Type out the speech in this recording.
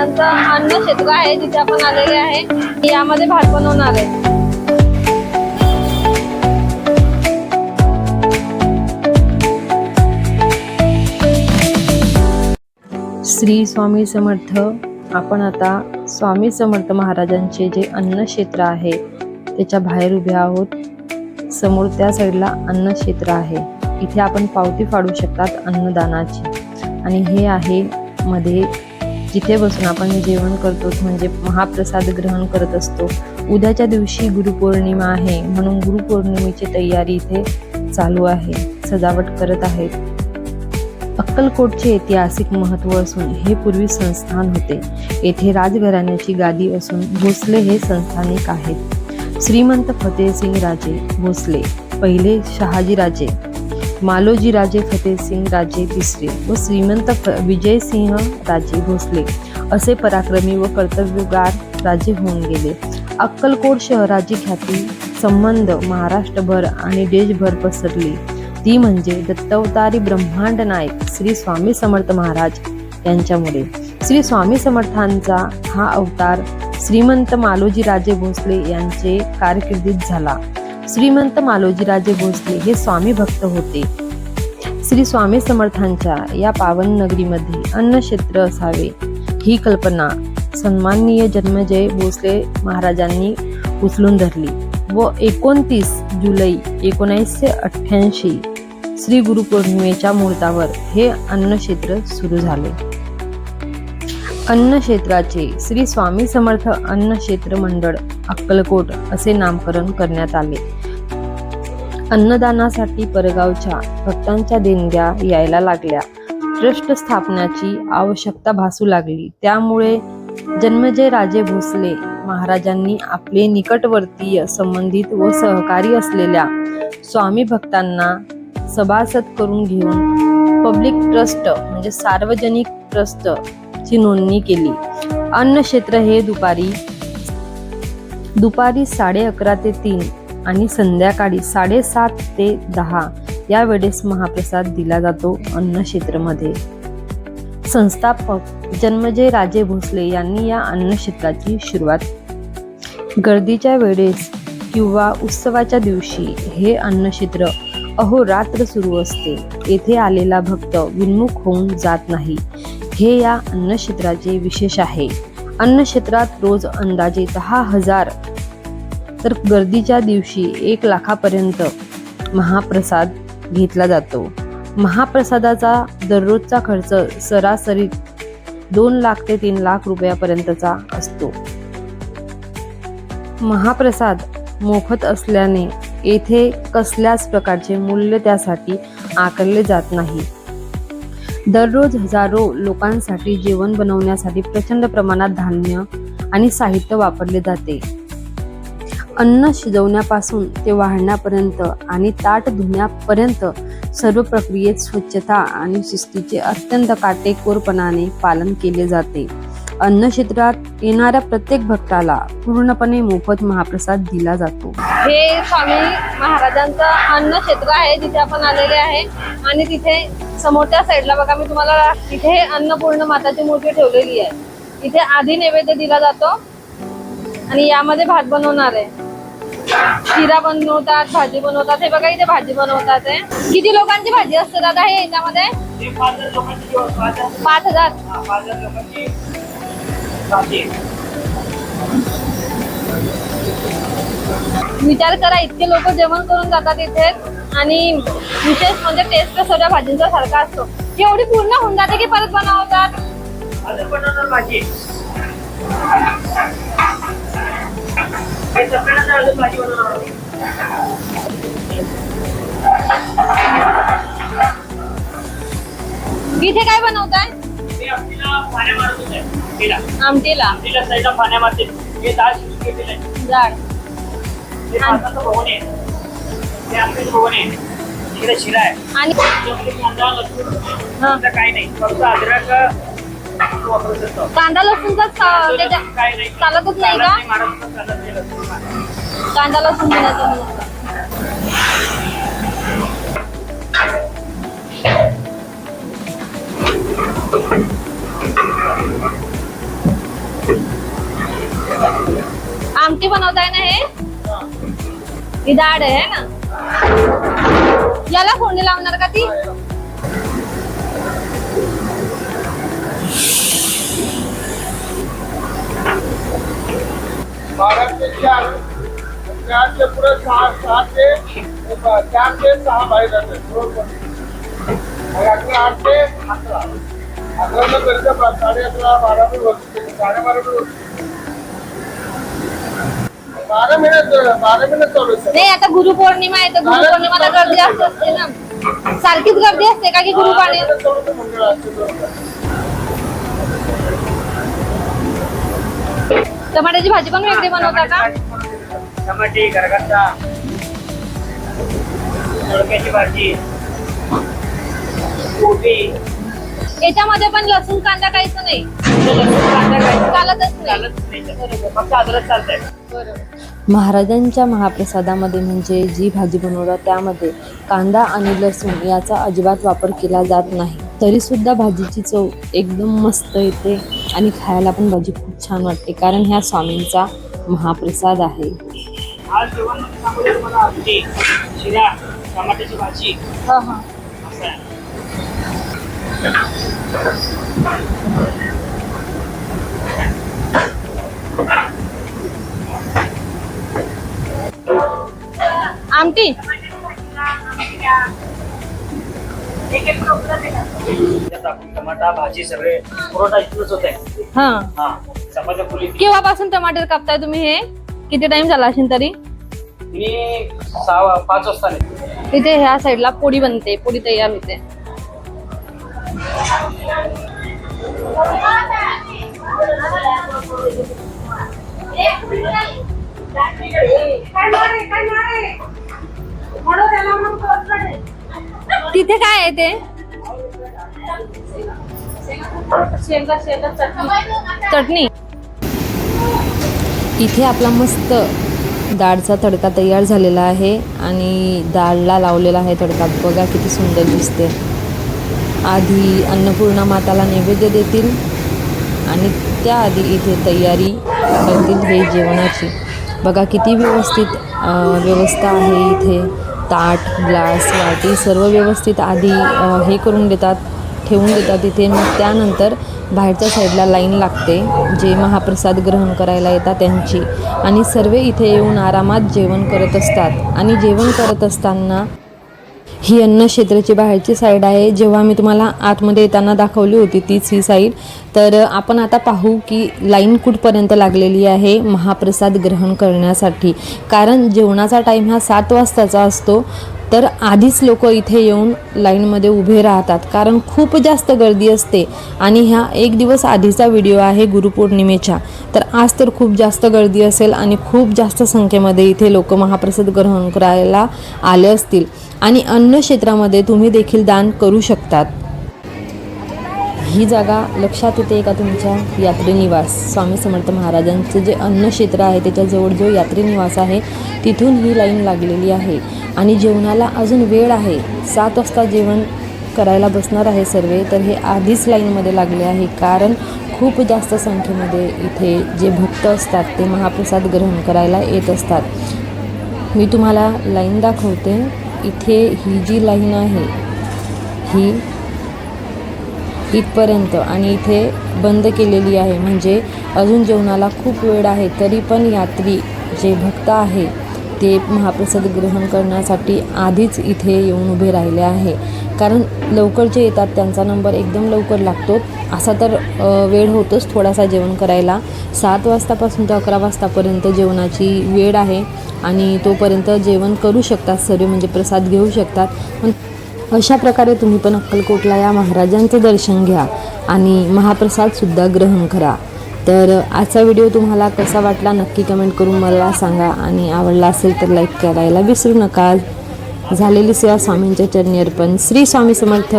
महाराजांचं अन्न क्षेत्र आहे जिथे आपण आलेले आहे। यामध्ये भात बनवणार आहे। श्री स्वामी समर्थ। आपण आता स्वामी समर्थ महाराजांचे जे अन्न क्षेत्र आहे त्याच्या बाहेर उभे आहोत। समोर त्या साईडला अन्न क्षेत्र आहे। इथे आपण पावती फाडू शकतात अन्नदानाची। आणि हे आहे मध्ये जिथे बसून आपण जेवण करतो, म्हणजे महाप्रसाद ग्रहण करत असतो। उद्याच्या दिवशी गुरुपौर्णिमा आहे, म्हणून गुरुपौर्णिमेची तयारी इथे चालू आहे, सजावट करत आहेत। अक्कलकोटचे ऐतिहासिक महत्त्व असून हे पूर्वी संस्थान होते। येथे राजघराण्याची गादी असून भोसले हे संस्थानिक आहेत। श्रीमंत फतेहसिंग राजे भोसले पहिले, शहाजी राजे, मालोजी राजे, फतेहसिंग राजे तिसरे व श्रीमंत विजयसिंह राजे भोसले असे पराक्रमी व कर्तव्यगार राजे होऊन गेले। अक्कलकोट शहराची ख्याती संबंध महाराष्ट्रभर आणि देशभर पसरली। ती म्हणजे दत्तावतारी ब्रह्मांड नायक श्री स्वामी समर्थ महाराज यांच्यामुळे। श्री स्वामी समर्थांचा हा अवतार श्रीमंत मालोजी राजे भोसले यांचे कारकिर्दीत झाला। श्रीमंत मालोजी राजे भोसले हे स्वामी भक्त होते। श्री स्वामी समर्थांच्या या पावन नगरीमध्ये अन्न क्षेत्र असावे ही कल्पना सन्माननीय जन्मजय भोसले महाराजांनी उचलून धरली व 29 जुलै 1988 श्री गुरुपौर्णिमेच्या मुहूर्तावर हे अन्न क्षेत्र सुरू झाले। अन्न क्षेत्राचे श्री स्वामी समर्थ अन्न क्षेत्र मंडळ अक्कलकोट असे नामकरण करण्यात आले। अन्नदानासाठी परगावच्या भक्तांच्या देणग्या यायला लागल्या। ट्रस्ट स्थापनाची आवश्यकता भासू लागली। त्यामुळे जन्मजय राजे भोसले महाराजांनी आपले निकटवर्तीय संबंधित व सहकारी असलेल्या स्वामी भक्तांना सभासद करून घेऊन पब्लिक ट्रस्ट म्हणजे सार्वजनिक ट्रस्ट ची नोंदणी केली। अन्न क्षेत्र हे दुपारी 11:30 ते 3 आणि संध्याकाळी 7:30 ते 10 या वेळेस महाप्रसाद दिला जातो। अन्न क्षेत्रामध्ये संस्थापक जन्मजय राजे भोसले यांनी या अन्न क्षेत्राची सुरुवात गर्दीच्या वेळेस किंवा उत्सवाच्या दिवशी हे अन्न क्षेत्र अहोरात्र सुरू असते। येथे आलेला भक्त विन्मुख होऊन जात नाही, हे या अन्न क्षेत्राचे विशेष आहे। अन्न क्षेत्रात रोज अंदाजे 10,000 तर गर्दीच्या दिवशी 1 लाखापर्यंत महाप्रसाद घेतला जातो। महाप्रसादाचा दररोजचा खर्च सरासरी 2 लाख ते 3 लाख रुपयापर्यंतचा असतो। महाप्रसाद मोफत असल्याने येथे कसल्याच प्रकारचे मूल्य त्यासाठी आकारले जात नाही। दररोज हजारो लोकांसाठी जेवण बनवण्यासाठी प्रचंड प्रमाणात धान्य आणि साहित्य वापरले जाते। अन्न शिजवण्यापासून ते वाढण्यापर्यंत आणि ताट धुण्यापर्यंत सर्व प्रक्रियेत स्वच्छता आणि शिस्तीचे अत्यंत काटेकोरपणाने पालन केले जाते। अन्न क्षेत्रात येणाऱ्या प्रत्येक भक्ताला पूर्णपणे मोफत महाप्रसाद दिला जातो। हे स्वामी महाराजांचं अन्न क्षेत्र आहे जिथे आपण आलेले आहे। आणि तिथे समोरच्या साईडला बघा, मी तुम्हाला तिथे अन्नपूर्ण माताची मूर्ती ठेवलेली आहे। इथे आधी नैवेद्य दिला जातो आणि यामध्ये भात बनवणार आहे। शिरा बनवतात, भाजी बनवतात। हे बघा इथे भाजी बनवतात आहे। किती लोकांची भाजी असते दादा हे याच्यामध्ये? 5,000 लोकांची 5,000 लोकांची भाजी। विचार करा, इतके लोक जेवण करून जातात इथे। आणि विशेष म्हणजे टेस्ट सगळ्या भाजींचा सारखा असतो। ही एवढी पूर्ण होऊन जाते की परत बनवतात? अजून बनवणार भाजी, अजून भाजी बनवणार। इथे काय बनवताय? आमटीला साईडला पाण्यामध्ये हे डाळ शिजून घेतलेलं आहे। जाड हे भाताचं भवन आहे, हे आमटीचं भवन आहे, इकडे शिरा आहे आणि कांदा लसूण काही नाही, फक्त अद्रक वापरू शकतो। कांदा लसूणचा चालतच नाही का? कांदा लसूण देण्याचं आमटी बनवताय ना हे? ही डाळ आहे ना? याला फोडणी लावणार का ती? चारचे पुढे सहा ते 6 बाहेर जाते बरोबर. 8 ते 11 घरच्या 11:30 12 मी बसते 12:30 12 मिनिट चालू आहे. नाही आता गुरुपौर्णिमा आहे तर गुरुपौर्णिमाला गर्दी जास्त असते ना. सारखीच गर्दी असते का की गुरुपौर्णिमा? मंडळ असते बरोबर. टमाट्याची भाजी पण वेगळी बनवता का? टमाटे, गरगट्टा, दोडक्याची भाजी, कोबी. याच्यामध्ये पण लसूण कांदा काहीच नाही, चालतच नाही. फक्त अद्रक चालतंय. महाराजांच्या महाप्रसादामध्ये म्हणजे जी भाजी बनवतात त्यामध्ये कांदा आणि लसूण याचा अजिबात वापर केला जात नाही. तरीसुद्धा भाजीची चव एकदम मस्त येते आणि खायला पण भाजी खूप छान वाटते, कारण ह्या स्वामींचा महाप्रसाद आहे. आज जेवण सांगूया तुम्हाला आमटी, शिरा, टमाट्याची भाजी असं आहे. आमटी टमाटा भाजी सगळे पुरवठा इथूनच होत आहे. हा चपात्या फुली केव्हापासून टमाटर कापताय तुम्ही? हे किती टाइम झाला असेल तरी? मी 5 वाजता नाही. इथे ह्या साईडला पोळी बनते, पोळी तयार होते. तिथे काय आहे ते? चटणी. इथे आपला मस्त डाळचा तडका तयार झालेला आहे आणि डाळला लावलेला आहे तडका. बघा किती सुंदर दिसते. आधी अन्नपूर्णा माताला नैवेद्य देतील आणि त्याआधी इथे तयारी करतील हे जेवणाची. बघा किती व्यवस्थित व्यवस्था आहे इथे. ताट, ग्लास, वाटी सर्व व्यवस्थित आधी हे करून देतात, ठेवून देतात इथे. मग त्यानंतर बाहेरच्या साईडला लाईन लागते जे महाप्रसाद ग्रहण करायला येतात त्यांची, आणि सर्व इथे येऊन आरामात जेवण करत असतात. आणि जेवण करत असताना ही अन्नक्षेत्राची बाहेरची साईड आहे. जेव्हा मी तुम्हाला आतमध्ये येताना दाखवली होती तीच ही साईड. तर आपण आता पाहू की लाईन कुठपर्यंत लागलेली आहे महाप्रसाद ग्रहण करण्यासाठी. कारण जेवणाचा टाईम हा 7 वाजताचा असतो. तर आधीच लोक इथे येऊन लाईनमध्ये उभे राहतात, कारण खूप जास्त गर्दी असते. आणि ह्या एक दिवस आधीचा व्हिडिओ आहे गुरुपौर्णिमेच्या. तर आज तर खूप जास्त गर्दी असेल आणि खूप जास्त संख्येमध्ये इथे लोक महाप्रसाद ग्रहण करायला आले असतील. आणि अन्नक्षेत्रामध्ये तुम्ही देखील दान करू शकतात. ही जागा लक्षात येते का तुमच्या? यात्री निवास. स्वामी समर्थ महाराजांचं जे अन्नक्षेत्र आहे त्याच्याजवळ जो यात्री निवास आहे तिथून ही लाईन लागलेली आहे. आणि जेवणाला अजून वेळ आहे. 7 वाजता जेवण करायला बसणार आहे सर्व. तर हे आधीच लाईनमध्ये लागले आहे, कारण खूप जास्त संख्येमध्ये इथे जे भक्त असतात ते महाप्रसाद ग्रहण करायला येत असतात. मी तुम्हाला लाईन दाखवते. इथे ही जी लाईन आहे ही इथपर्यंत आणि इथे बंद केलेली आहे, म्हणजे अजून जेवणाला खूप वेळ आहे. तरी पण यात्री जे भक्त आहे ते महाप्रसाद ग्रहण करण्यासाठी आधीच इथे येऊन उभे राहिले आहे. कारण लवकर जे येतात त्यांचा नंबर एकदम लवकर लागतो. असा तर वेळ होतोच थोडासा जेवण करायला. 7 वाजतापासून ते 11 वाजतापर्यंत जेवणाची वेळ आहे आणि तोपर्यंत जेवण करू शकतात सर्व, म्हणजे प्रसाद घेऊ शकतात. पण अशा प्रकारे तुम्ही पण अक्कलकोटला या महाराजांचं दर्शन घ्या आणि महाप्रसादसुद्धा ग्रहण करा. तर आजचा व्हिडिओ तुम्हाला कसा वाटला नक्की कमेंट करून मला सांगा. आणि आवडला असेल तर लाईक करायला विसरू नका. झालेली सेवा स्वामींच्या चरणी अर्पण. श्री स्वामी समर्थ.